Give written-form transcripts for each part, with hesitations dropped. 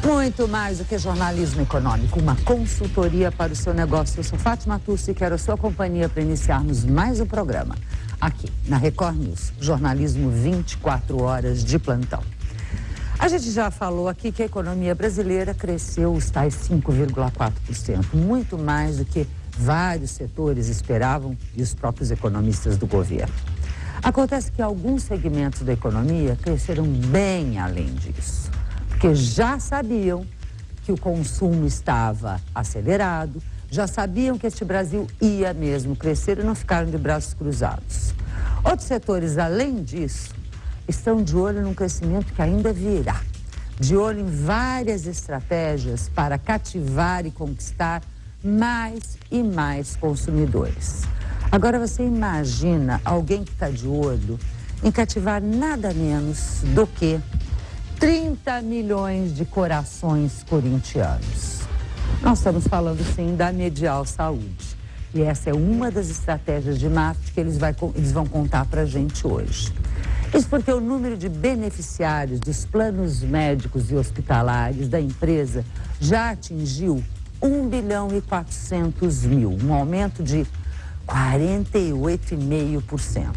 Muito mais do que jornalismo econômico, uma consultoria para o seu negócio. Eu sou Fátima Tussi e quero a sua companhia para iniciarmos mais um programa aqui na Record News, jornalismo 24 horas de plantão. A gente já falou aqui que a economia brasileira cresceu os tais 5,4%, muito mais do que vários setores esperavam e os próprios economistas do governo. Acontece que alguns segmentos da economia cresceram bem além disso, porque já sabiam que o consumo estava acelerado, já sabiam que este Brasil ia mesmo crescer e não ficaram de braços cruzados. Outros setores, além disso, estão de olho num crescimento que ainda virá, de olho em várias estratégias para cativar e conquistar mais e mais consumidores. Agora você imagina alguém que está de olho em cativar nada menos do que 30 milhões de corações corintianos. Nós estamos falando, sim, da Medial Saúde. E essa é uma das estratégias de marketing que eles vão contar para a gente hoje. Isso porque o número de beneficiários dos planos médicos e hospitalares da empresa já atingiu 1 bilhão e 400 mil, um aumento de 48,5%.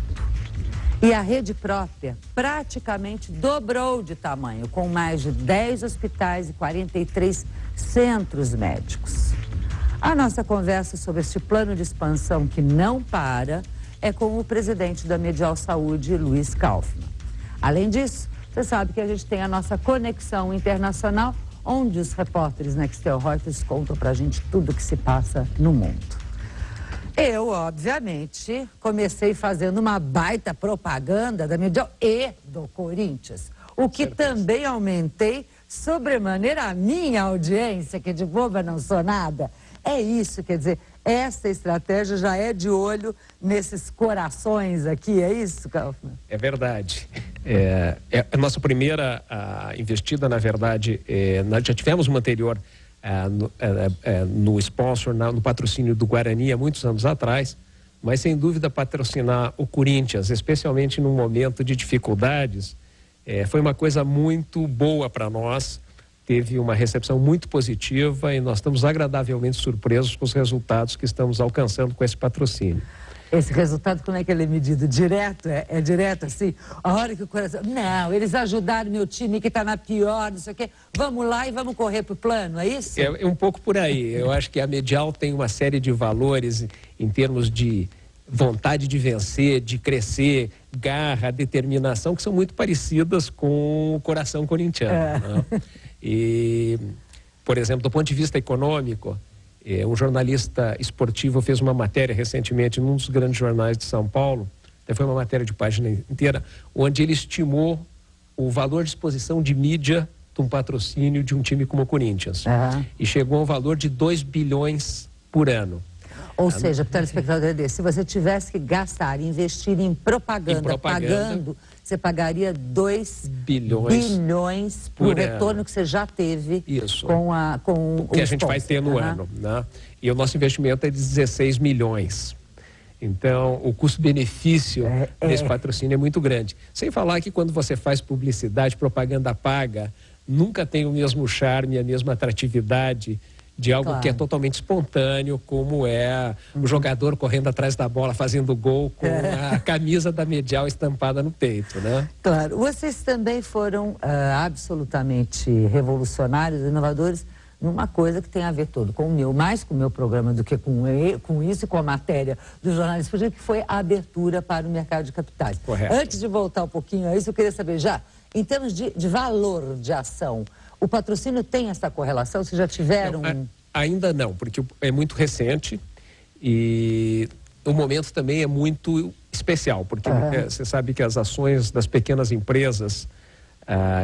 E a rede própria praticamente dobrou de tamanho, com mais de 10 hospitais e 43 centros médicos. A nossa conversa sobre este plano de expansão que não para é com o presidente da Medial Saúde, Luiz Kaufmann. Além disso, você sabe que a gente tem a nossa conexão internacional, onde os repórteres Nextel Reuters contam pra gente tudo o que se passa no mundo. Eu, obviamente, comecei fazendo uma baita propaganda da Medial e do Corinthians, o que também aumentei sobremaneira a minha audiência, que de boba não sou nada. É isso, quer dizer, essa estratégia já é de olho nesses corações aqui, é isso, Kaufmann? É verdade. A nossa primeira investida, na verdade, nós já tivemos uma anterior no sponsor, no patrocínio do Guarani há muitos anos atrás, mas sem dúvida patrocinar o Corinthians, especialmente num momento de dificuldades, foi uma coisa muito boa para nós, teve uma recepção muito positiva e nós estamos agradavelmente surpresos com os resultados que estamos alcançando com esse patrocínio. Esse resultado, como é que ele é medido? Direto? É direto assim? A hora que o coração... Não, eles ajudaram meu time que está na pior, não sei o quê. Vamos lá e vamos correr para o plano, é isso? É um pouco por aí. Eu acho que a Medial tem uma série de valores em termos de vontade de vencer, de crescer, garra, determinação, que são muito parecidas com o coração corintiano. Né? E, por exemplo, do ponto de vista econômico, um jornalista esportivo fez uma matéria recentemente num dos grandes jornais de São Paulo, foi uma matéria de página inteira, onde ele estimou o valor de exposição de mídia de um patrocínio de um time como o Corinthians. E chegou a um valor de 2 bilhões por ano. Ou seja, para o telespectador, se você tivesse que gastar, investir em propaganda, pagando, você pagaria 2 bilhões por retorno que você já teve. Isso. Com o que a gente vai ter no ano. Né? E o nosso investimento é de 16 milhões. Então, o custo-benefício desse patrocínio é muito grande. Sem falar que quando você faz publicidade, propaganda paga, nunca tem o mesmo charme, a mesma atratividade de algo que é totalmente espontâneo, como é o jogador correndo atrás da bola, fazendo gol com a camisa da Medial estampada no peito, né? Claro. Vocês também foram absolutamente revolucionários, inovadores, numa coisa que tem a ver todo com o meu, mais com o meu programa do que com isso e com a matéria do jornalismo esportivo, que foi a abertura para o mercado de capitais. Correto. Antes de voltar um pouquinho a isso, eu queria saber já, em termos de valor de ação, o patrocínio tem essa correlação? Vocês já tiveram? Não, ainda não, porque é muito recente e o momento também é muito especial, porque você sabe que as ações das pequenas empresas,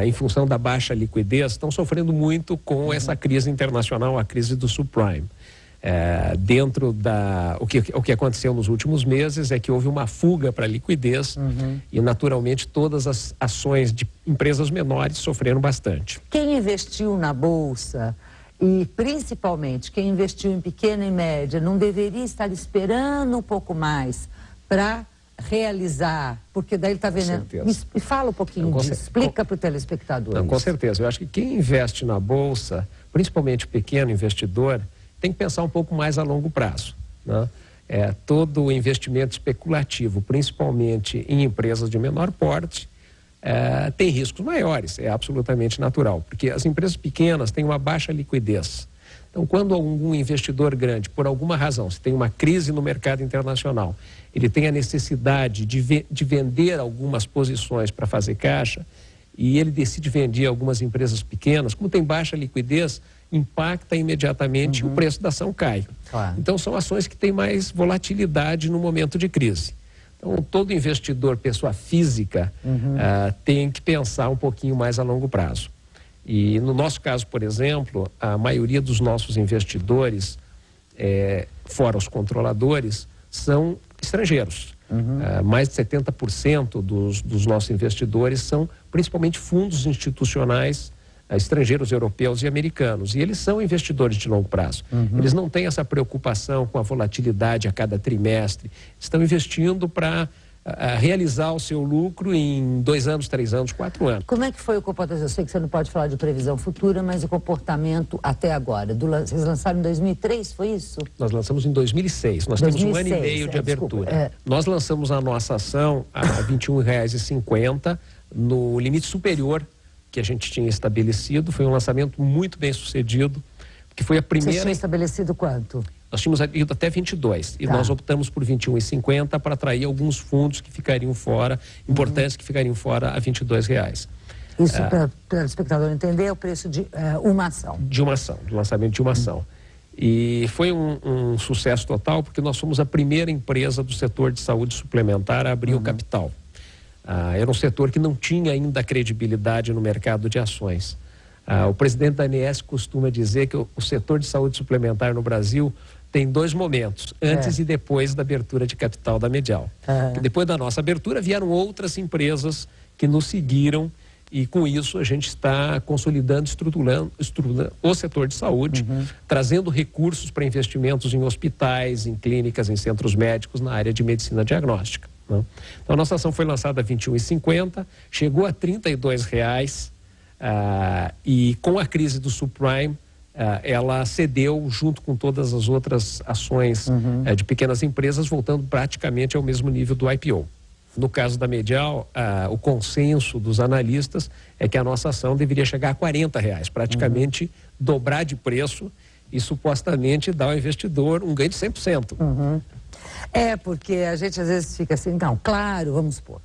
em função da baixa liquidez, estão sofrendo muito com essa crise internacional, a crise do subprime. O que aconteceu nos últimos meses é que houve uma fuga para a liquidez e naturalmente todas as ações de empresas menores sofreram bastante. Quem investiu na bolsa e principalmente quem investiu em pequena e média não deveria estar esperando um pouco mais para realizar, porque daí ele está vendo. Me fala um pouquinho disso, explica para o telespectador. Não, com certeza. Eu acho que quem investe na Bolsa, principalmente o pequeno investidor, tem que pensar um pouco mais a longo prazo, né? Todo investimento especulativo, principalmente em empresas de menor porte, tem riscos maiores, é absolutamente natural, porque as empresas pequenas têm uma baixa liquidez. Então, quando algum investidor grande, por alguma razão, se tem uma crise no mercado internacional, ele tem a necessidade de vender algumas posições para fazer caixa, e ele decide vender algumas empresas pequenas, como tem baixa liquidez, impacta imediatamente, o preço da ação cai. Claro. Então, são ações que têm mais volatilidade no momento de crise. Então, todo investidor, pessoa física, tem que pensar um pouquinho mais a longo prazo. E no nosso caso, por exemplo, a maioria dos nossos investidores, fora os controladores, são estrangeiros. Mais de 70% dos nossos investidores são principalmente fundos institucionais estrangeiros, europeus e americanos. E eles são investidores de longo prazo. Eles não têm essa preocupação com a volatilidade a cada trimestre. Estão investindo para realizar o seu lucro em 2 anos, 3 anos, 4 anos. Como é que foi o comportamento? Eu sei que você não pode falar de previsão futura, mas o comportamento até agora. Vocês lançaram em 2003, foi isso? Nós lançamos em 2006. Nós temos 1 ano e meio de abertura. Nós lançamos a nossa ação a R$ 21,50 no limite superior que a gente tinha estabelecido. Foi um lançamento muito bem sucedido, porque foi a primeira... Vocês tinham estabelecido quanto? Nós tínhamos ido até 22 e nós optamos por 21,50 para atrair alguns fundos que ficariam fora, importantes que ficariam fora a R$ 22. Isso, para o espectador entender, é o preço de uma ação. De uma ação, do lançamento de uma ação. E foi um sucesso total, porque nós fomos a primeira empresa do setor de saúde suplementar a abrir o capital. Era um setor que não tinha ainda credibilidade no mercado de ações. O presidente da ANS costuma dizer que o setor de saúde suplementar no Brasil tem 2 momentos, antes e depois da abertura de capital da Medial. Depois da nossa abertura vieram outras empresas que nos seguiram e com isso a gente está consolidando, estruturando o setor de saúde, trazendo recursos para investimentos em hospitais, em clínicas, em centros médicos na área de medicina diagnóstica. Então, a nossa ação foi lançada a R$ 21,50, chegou a R$ 32, e com a crise do subprime, ela cedeu junto com todas as outras ações de pequenas empresas, voltando praticamente ao mesmo nível do IPO. No caso da Medial, o consenso dos analistas é que a nossa ação deveria chegar a R$ 40, praticamente dobrar de preço e supostamente dar ao investidor um ganho de 100%. Porque a gente às vezes fica assim, não, claro, vamos supor.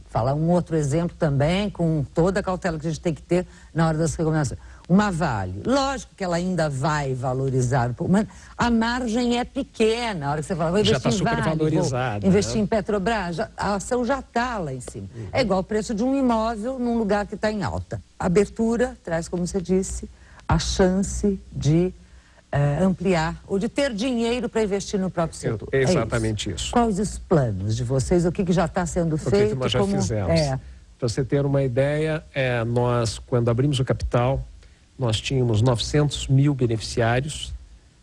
Falar um outro exemplo também, com toda a cautela que a gente tem que ter na hora das recomendações. Uma Vale, lógico que ela ainda vai valorizar, mas a margem é pequena. A hora que você fala, vou investir em Vale, vou investir em Petrobras, a ação já está lá em cima. É igual o preço de um imóvel num lugar que está em alta. A abertura traz, como você disse, a chance de ampliar ou de ter dinheiro para investir no próprio setor. Exatamente isso. Quais os planos de vocês? O que já está sendo feito? O que nós já fizemos? Para você ter uma ideia, nós, quando abrimos o capital, nós tínhamos 900 mil beneficiários,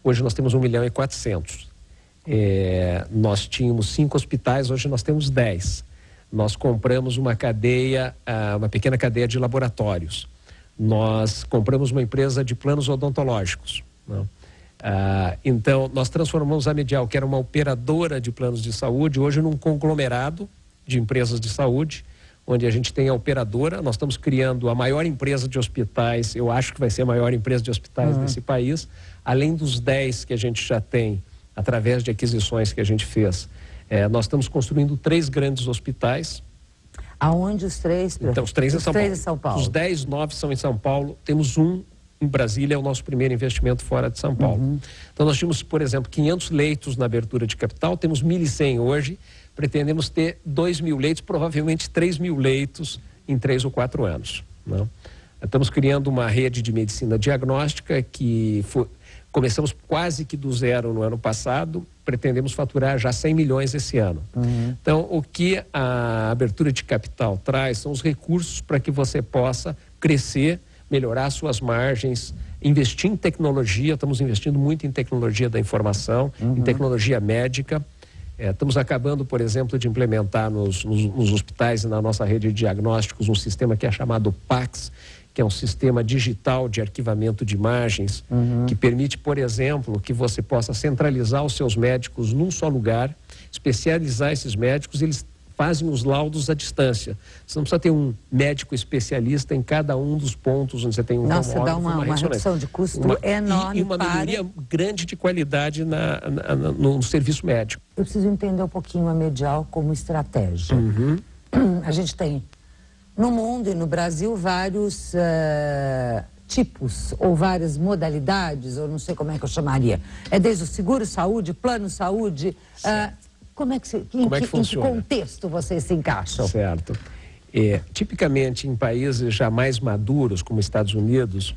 hoje nós temos 1.400.000. Nós tínhamos 5 hospitais, hoje nós temos 10. Nós compramos uma cadeia, uma pequena cadeia de laboratórios. Nós compramos uma empresa de planos odontológicos. Então, nós transformamos a Medial, que era uma operadora de planos de saúde, hoje num conglomerado de empresas de saúde, onde a gente tem a operadora. Nós estamos criando a maior empresa de hospitais, eu acho que vai ser a maior empresa de hospitais desse país, além dos 10 que a gente já tem, através de aquisições que a gente fez. Nós estamos construindo 3 grandes hospitais. Aonde os 3? Então, os 3 em São Paulo. Os 10, 9 são em São Paulo, temos um em Brasília, é o nosso primeiro investimento fora de São Paulo. Então, nós tínhamos, por exemplo, 500 leitos na abertura de capital, temos 1.100 hoje, pretendemos ter 2.000 leitos, provavelmente 3.000 leitos em 3 ou 4 anos. Estamos criando uma rede de medicina diagnóstica que começamos quase que do zero no ano passado, pretendemos faturar já 100 milhões esse ano. Então, o que a abertura de capital traz são os recursos para que você possa crescer, melhorar suas margens, investir em tecnologia. Estamos investindo muito em tecnologia da informação, em tecnologia médica, Estamos acabando, por exemplo, de implementar nos hospitais e na nossa rede de diagnósticos um sistema que é chamado PACS, que é um sistema digital de arquivamento de imagens, que permite, por exemplo, que você possa centralizar os seus médicos num só lugar, especializar esses médicos, eles fazem os laudos à distância. Você não precisa ter um médico especialista em cada um dos pontos onde você tem um Nossa, dá uma redução de custo enorme. E uma melhoria grande de qualidade no serviço médico. Eu preciso entender um pouquinho a Medial como estratégia. A gente tem no mundo e no Brasil vários tipos ou várias modalidades, ou não sei como é que eu chamaria. É desde o seguro saúde, plano saúde. Como é que funciona? Em que contexto vocês se encaixam? Certo. Tipicamente em países já mais maduros, como Estados Unidos,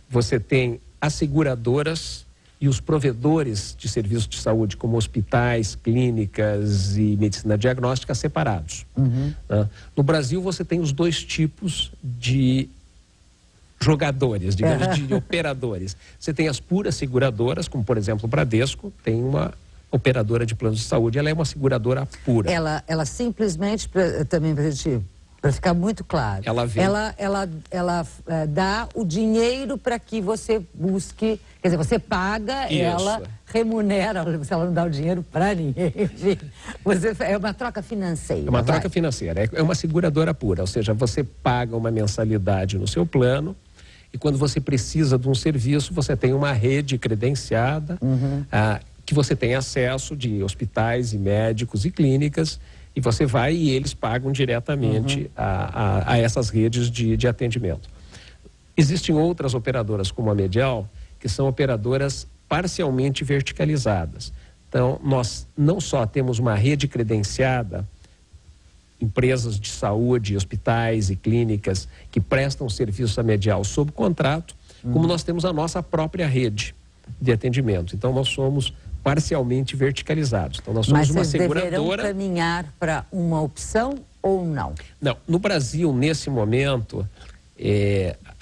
você tem as seguradoras e os provedores de serviços de saúde, como hospitais, clínicas e medicina diagnóstica, separados. No Brasil, você tem os dois tipos de jogadores, digamos, de operadores. Você tem as puras seguradoras, como por exemplo o Bradesco, tem uma operadora de planos de saúde, ela é uma seguradora pura. Ela simplesmente, também para ficar muito claro, ela dá o dinheiro para que você busque, quer dizer, você paga, ela remunera, se ela não dá o dinheiro para ninguém, é uma troca financeira. É uma troca financeira, é uma seguradora pura, ou seja, você paga uma mensalidade no seu plano e quando você precisa de um serviço, você tem uma rede credenciada, que você tem acesso de hospitais e médicos e clínicas, e você vai e eles pagam diretamente a essas redes de atendimento. Existem outras operadoras, como a Medial, que são operadoras parcialmente verticalizadas. Então, nós não só temos uma rede credenciada, empresas de saúde, hospitais e clínicas que prestam serviço à Medial sob contrato, como nós temos a nossa própria rede de atendimento. Então, nós somos parcialmente verticalizados. Então, nós somos uma seguradora... Mas vocês deverão caminhar para uma opção ou não? Não. No Brasil, nesse momento,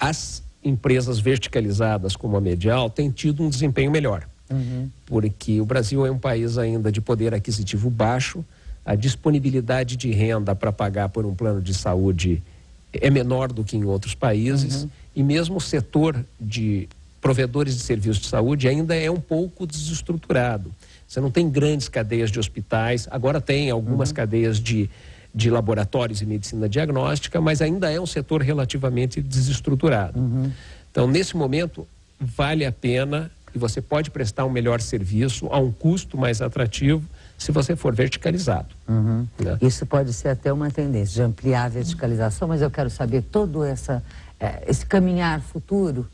as empresas verticalizadas como a Medial têm tido um desempenho melhor. Porque o Brasil é um país ainda de poder aquisitivo baixo, a disponibilidade de renda para pagar por um plano de saúde é menor do que em outros países, e mesmo o setor de provedores de serviços de saúde ainda é um pouco desestruturado. Você não tem grandes cadeias de hospitais, agora tem algumas cadeias de laboratórios e medicina diagnóstica, mas ainda é um setor relativamente desestruturado. Então, nesse momento, vale a pena e você pode prestar um melhor serviço a um custo mais atrativo se você for verticalizado. Né? Isso pode ser até uma tendência de ampliar a verticalização, mas eu quero saber todo esse caminhar futuro,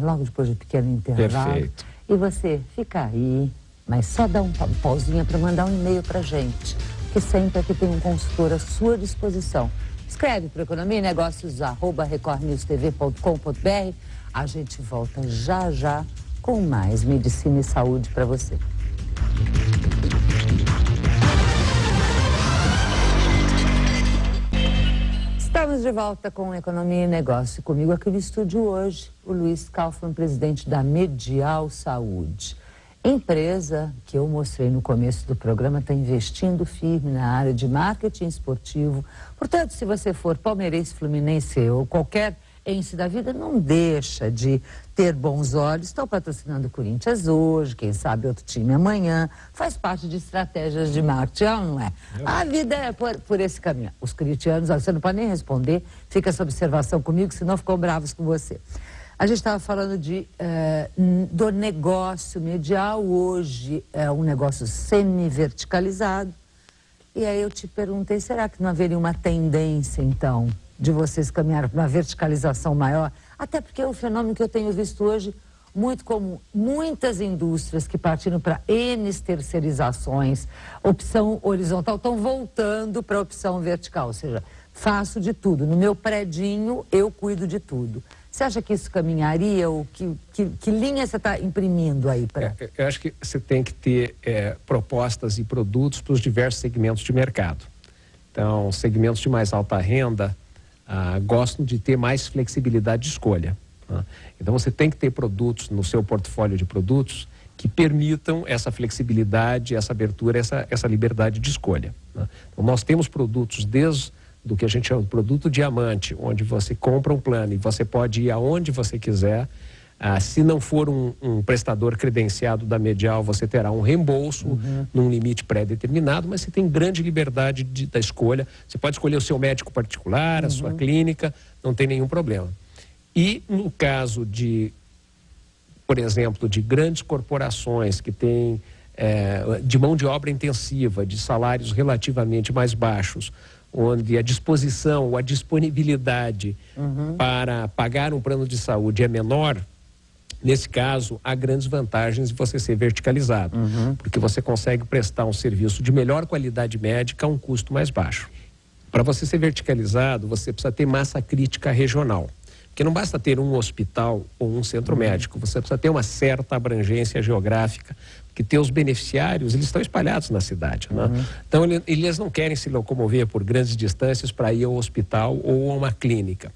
logo depois de pequeno intervalo. Perfeito. E você fica aí, mas só dá uma pausinha para mandar um e-mail para a gente, que sempre aqui tem um consultor à sua disposição. Escreve para Economia e Negócios @recordnewstv.com.br. A gente volta já com mais medicina e saúde para você. Estamos de volta com Economia e Negócio. Comigo aqui no estúdio hoje, o Luiz Kaufmann, presidente da Medial Saúde. Empresa que eu mostrei no começo do programa está investindo firme na área de marketing esportivo. Portanto, se você for palmeirense, fluminense ou qualquer ente da vida, não deixa de ter bons olhos. Estão patrocinando o Corinthians hoje, quem sabe outro time amanhã. Faz parte de estratégias de marketing, não é? A vida é por esse caminho. Os corintianos, olha, você não pode nem responder, fica essa observação comigo, senão ficam bravos com você. A gente estava falando do negócio Medial, hoje é um negócio semi-verticalizado. E aí eu te perguntei, será que não haveria uma tendência, então, de vocês caminhar para uma verticalização maior? Até porque é um fenômeno que eu tenho visto hoje muito comum. Muitas indústrias que partiram para N terceirizações, opção horizontal, estão voltando para a opção vertical. Ou seja, faço de tudo. No meu predinho, eu cuido de tudo. Você acha que isso caminharia? Ou que linha você está imprimindo aí? Eu acho que você tem que ter propostas e produtos para os diversos segmentos de mercado. Então, segmentos de mais alta renda gostam de ter mais flexibilidade de escolha. Então, você tem que ter produtos no seu portfólio de produtos que permitam essa flexibilidade, essa abertura, essa liberdade de escolha, né? Então, nós temos produtos desde do que a gente chama de produto diamante, onde você compra um plano e você pode ir aonde você quiser. Se não for um prestador credenciado da Medial, você terá um reembolso num limite pré-determinado, mas você tem grande liberdade da escolha. Você pode escolher o seu médico particular, a sua clínica, não tem nenhum problema. E no caso de, por exemplo, de grandes corporações que têm de mão de obra intensiva, de salários relativamente mais baixos, onde a disposição ou a disponibilidade para pagar um plano de saúde é menor, nesse caso, há grandes vantagens de você ser verticalizado, porque você consegue prestar um serviço de melhor qualidade médica a um custo mais baixo. Para você ser verticalizado, você precisa ter massa crítica regional, porque não basta ter um hospital ou um centro médico, você precisa ter uma certa abrangência geográfica, porque teus beneficiários, eles estão espalhados na cidade, né? Então, eles não querem se locomover por grandes distâncias para ir ao hospital ou a uma clínica.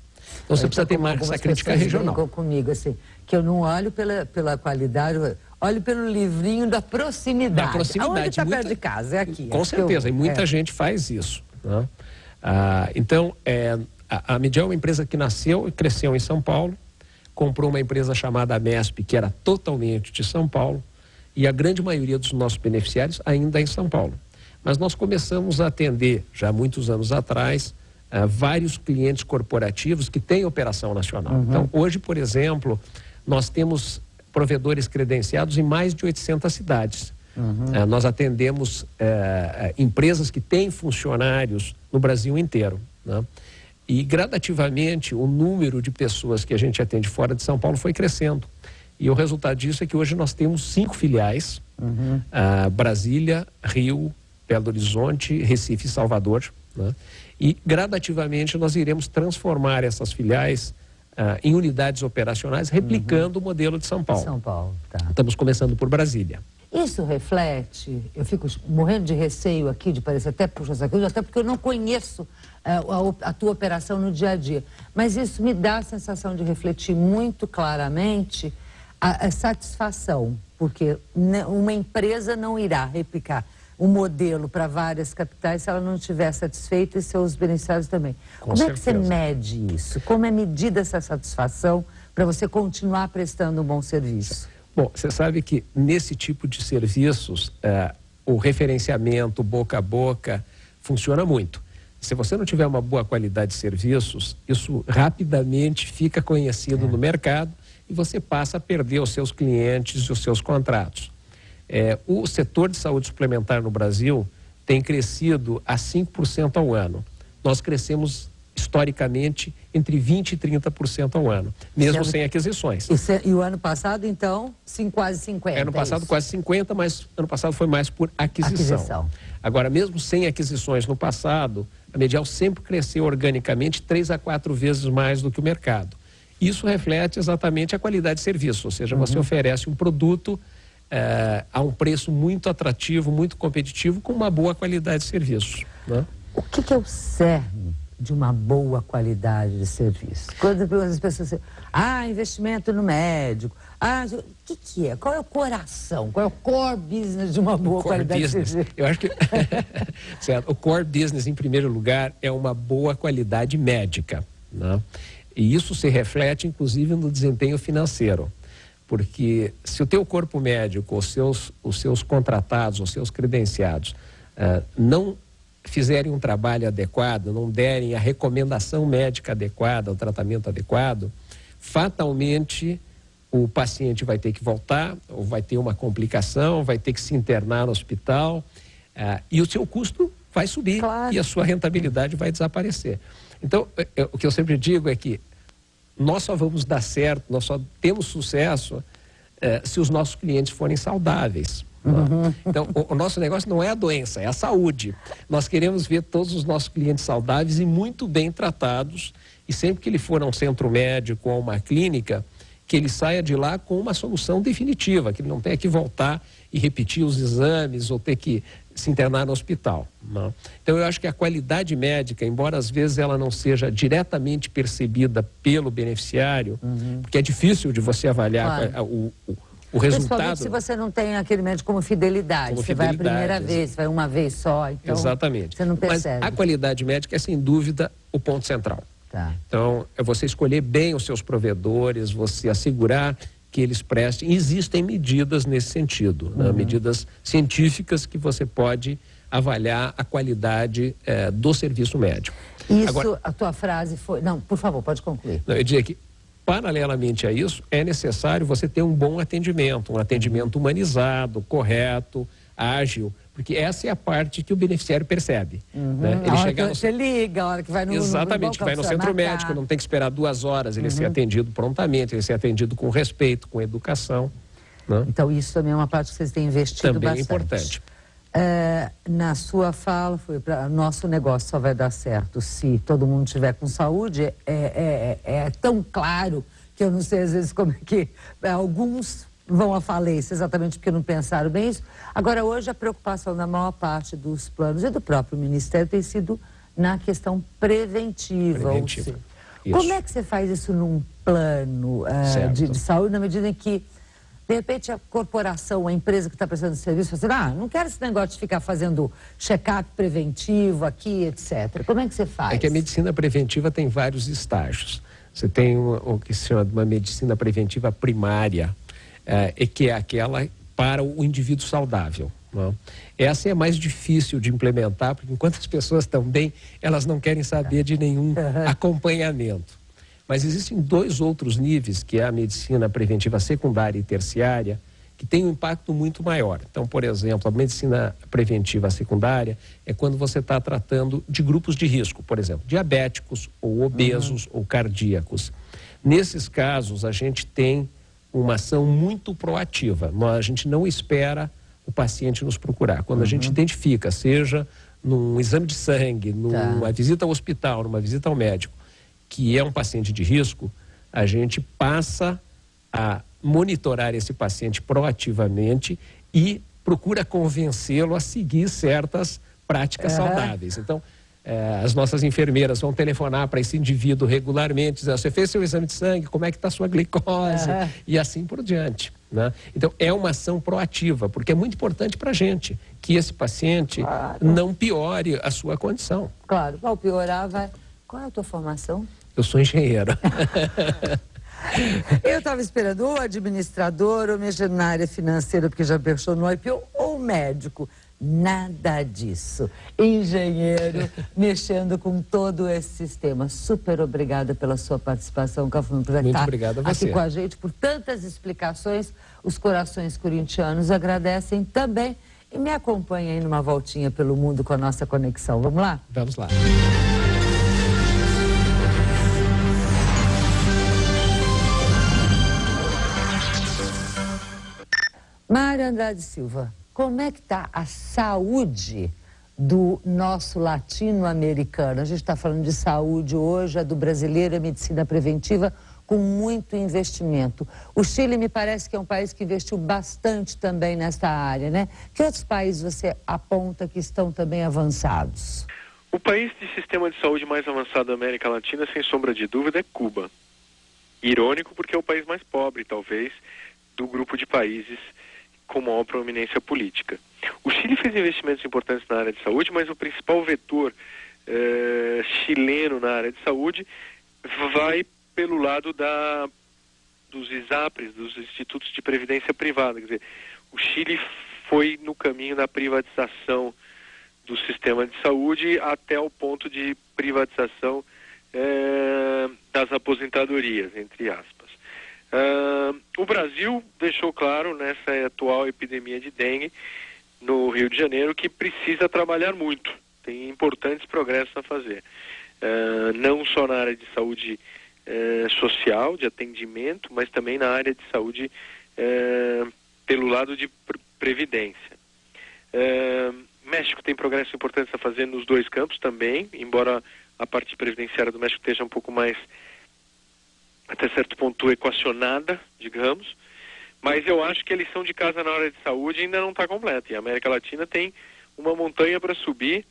Então, você precisa ter massa crítica regional. Brincou comigo, assim, que eu não olho pela qualidade, olho pelo livrinho da proximidade. Da proximidade. Aonde está perto de casa? É aqui. Com certeza, e muita gente faz isso, né? Então, a Medial é uma empresa que nasceu e cresceu em São Paulo, comprou uma empresa chamada Mesp, que era totalmente de São Paulo, e a grande maioria dos nossos beneficiários ainda é em São Paulo. Mas nós começamos a atender, já há muitos anos atrás, vários clientes corporativos que têm operação nacional. Então, hoje, por exemplo, nós temos provedores credenciados em mais de 800 cidades. Nós atendemos empresas que têm funcionários no Brasil inteiro, né? E gradativamente o número de pessoas que a gente atende fora de São Paulo foi crescendo. E o resultado disso é que hoje nós temos 5 filiais, Brasília, Rio, Belo Horizonte, Recife e Salvador, né? E gradativamente nós iremos transformar essas filiais em unidades operacionais, replicando o modelo de São Paulo. São Paulo, tá. Estamos começando por Brasília. Isso reflete, eu fico morrendo de receio aqui, de parecer até puxa sacudo, até porque eu não conheço a tua operação no dia a dia, mas isso me dá a sensação de refletir muito claramente a satisfação, porque uma empresa não irá replicar um modelo para várias capitais se ela não estiver satisfeita e seus beneficiários também. Como é que você mede isso? Como é medida essa satisfação para você continuar prestando um bom serviço? Bom, você sabe que nesse tipo de serviços, o referenciamento boca a boca funciona muito. Se você não tiver uma boa qualidade de serviços, isso rapidamente fica conhecido no mercado e você passa a perder os seus clientes e os seus contratos. O setor de saúde suplementar no Brasil tem crescido a 5% ao ano. Nós crescemos historicamente entre 20% e 30% ao ano, mesmo sem aquisições. E o ano passado, então, quase 50%? Ano passado quase 50%, mas ano passado foi mais por aquisição. Agora, mesmo sem aquisições no passado, a Medial sempre cresceu organicamente 3 a 4 vezes mais do que o mercado. Isso reflete exatamente a qualidade de serviço, ou seja, você oferece um produto a um preço muito atrativo, muito competitivo, com uma boa qualidade de serviço, né? O que é o cerne de uma boa qualidade de serviço? Quando as pessoas dizem, investimento no médico, o que é? Qual é o coração? Qual é o core business de uma boa qualidade de serviço? Eu acho que certo. O core business, em primeiro lugar, é uma boa qualidade médica, né? E isso se reflete, inclusive, no desempenho financeiro. Porque se o teu corpo médico, os seus contratados, os seus credenciados, não fizerem um trabalho adequado, não derem a recomendação médica adequada, o tratamento adequado, fatalmente o paciente vai ter que voltar, ou vai ter uma complicação, vai ter que se internar no hospital, e o seu custo vai subir, claro, e a sua rentabilidade vai desaparecer. Então, o que eu sempre digo é que nós só vamos dar certo, nós só temos sucesso se os nossos clientes forem saudáveis. Então, o nosso negócio não é a doença, é a saúde. Nós queremos ver todos os nossos clientes saudáveis e muito bem tratados, e sempre que ele for a um centro médico ou a uma clínica, que ele saia de lá com uma solução definitiva, que ele não tenha que voltar e repetir os exames ou ter que se internar no hospital, não? Então, eu acho que a qualidade médica, embora às vezes ela não seja diretamente percebida pelo beneficiário, porque é difícil de você avaliar, claro, o O Principalmente resultado... se você não tem aquele médico como fidelidade. Você vai a primeira vez, vai uma vez só, então exatamente. Você não percebe. Mas a qualidade médica é, sem dúvida, o ponto central. Tá. Então, é você escolher bem os seus provedores, você assegurar que eles prestem. Existem medidas nesse sentido, né? Medidas científicas que você pode avaliar a qualidade do serviço médico. Isso, agora, a tua frase foi... Não, por favor, pode concluir. Eu diria que, paralelamente a isso, é necessário você ter um bom atendimento, um atendimento humanizado, correto, ágil, porque essa é a parte que o beneficiário percebe. Né? Ele chega Você liga, a hora que vai no Exatamente, que vai no centro médico, não tem que esperar 2 horas, ele ser atendido prontamente, ele ser atendido com respeito, com educação. Né? Então, isso também é uma parte que vocês têm investido também bastante. É importante. Na sua fala, foi para nosso negócio só vai dar certo se todo mundo estiver com saúde. É tão claro que eu não sei às vezes como é que alguns vão à falência exatamente porque não pensaram bem isso. Agora, hoje a preocupação da maior parte dos planos e do próprio Ministério tem sido na questão preventiva. Como é que você faz isso num plano de saúde, na medida em que de repente a corporação, a empresa que está prestando serviço, fala assim, não quero esse negócio de ficar fazendo check-up preventivo aqui, etc. Como é que você faz? É que a medicina preventiva tem vários estágios. Você tem o que se chama de uma medicina preventiva primária, que é aquela para o indivíduo saudável. Não? Essa é mais difícil de implementar, porque enquanto as pessoas estão bem, elas não querem saber de nenhum acompanhamento. Mas existem 2 outros níveis, que é a medicina preventiva secundária e terciária, que tem um impacto muito maior. Então, por exemplo, a medicina preventiva secundária é quando você está tratando de grupos de risco, por exemplo, diabéticos ou obesos ou cardíacos. Nesses casos, a gente tem uma ação muito proativa. A gente não espera o paciente nos procurar. Quando a gente identifica, seja num exame de sangue, numa visita ao hospital, numa visita ao médico, que é um paciente de risco, a gente passa a monitorar esse paciente proativamente e procura convencê-lo a seguir certas práticas saudáveis. Então, as nossas enfermeiras vão telefonar para esse indivíduo regularmente, dizer, você fez seu exame de sangue, como é que está a sua glicose? E assim por diante. Né? Então, é uma ação proativa, porque é muito importante para a gente que esse paciente não piore a sua condição. Claro, ao piorar vai... Qual é a tua formação? Eu sou engenheiro. Eu estava esperando ou administrador ou mexendo na área financeira, porque já pensou no IPO, ou médico. Nada disso. Engenheiro, mexendo com todo esse sistema. Super obrigada pela sua participação, Cafundó, por Muito estar obrigado a você. aqui com a gente, por tantas explicações. Os corações corintianos agradecem também. E me acompanha aí numa voltinha pelo mundo com a nossa conexão. Vamos lá? Vamos lá. Mário Andrade Silva, como é que está a saúde do nosso latino-americano? A gente está falando de saúde hoje, a do brasileiro é medicina preventiva com muito investimento. O Chile me parece que é um país que investiu bastante também nessa área, né? Que outros países você aponta que estão também avançados? O país de sistema de saúde mais avançado da América Latina, sem sombra de dúvida, é Cuba. Irônico porque é o país mais pobre, talvez, do grupo de países com maior proeminência política. O Chile fez investimentos importantes na área de saúde, mas o principal vetor chileno na área de saúde vai pelo lado dos ISAPRES, dos Institutos de Previdência Privada. Quer dizer, o Chile foi no caminho da privatização do sistema de saúde até o ponto de privatização das aposentadorias, entre aspas. O Brasil deixou claro nessa atual epidemia de dengue no Rio de Janeiro que precisa trabalhar muito, tem importantes progressos a fazer, não só na área de saúde social, de atendimento, mas também na área de saúde pelo lado de previdência. México tem progressos importantes a fazer nos 2 campos também, embora a parte previdenciária do México esteja um pouco mais, até certo ponto, equacionada, digamos, mas eu acho que a lição de casa na área de saúde ainda não está completa, e a América Latina tem uma montanha para subir,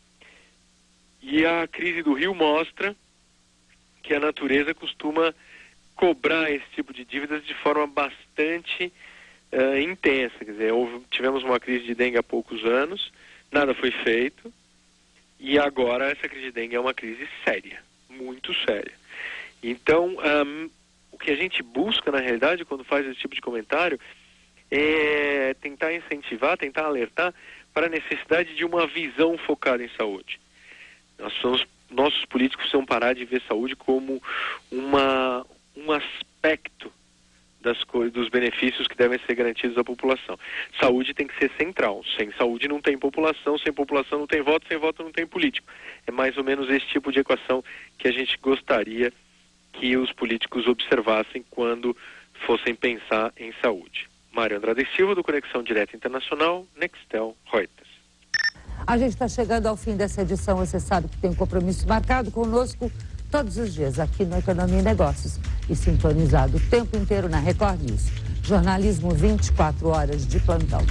e a crise do Rio mostra que a natureza costuma cobrar esse tipo de dívidas de forma bastante intensa. Quer dizer, tivemos uma crise de dengue há poucos anos, nada foi feito, e agora essa crise de dengue é uma crise séria, muito séria. Então, o que a gente busca, na realidade, quando faz esse tipo de comentário, é tentar incentivar, tentar alertar para a necessidade de uma visão focada em saúde. Nossos políticos precisam parar de ver saúde como um aspecto dos benefícios que devem ser garantidos à população. Saúde tem que ser central. Sem saúde não tem população, sem população não tem voto, sem voto não tem político. É mais ou menos esse tipo de equação que a gente gostaria que os políticos observassem quando fossem pensar em saúde. Mário Andrade Silva, do Conexão Direta Internacional, Nextel, Reuters. A gente está chegando ao fim dessa edição. Você sabe que tem um compromisso marcado conosco todos os dias aqui no Economia e Negócios e sintonizado o tempo inteiro na Record News. Jornalismo 24 horas de plantão.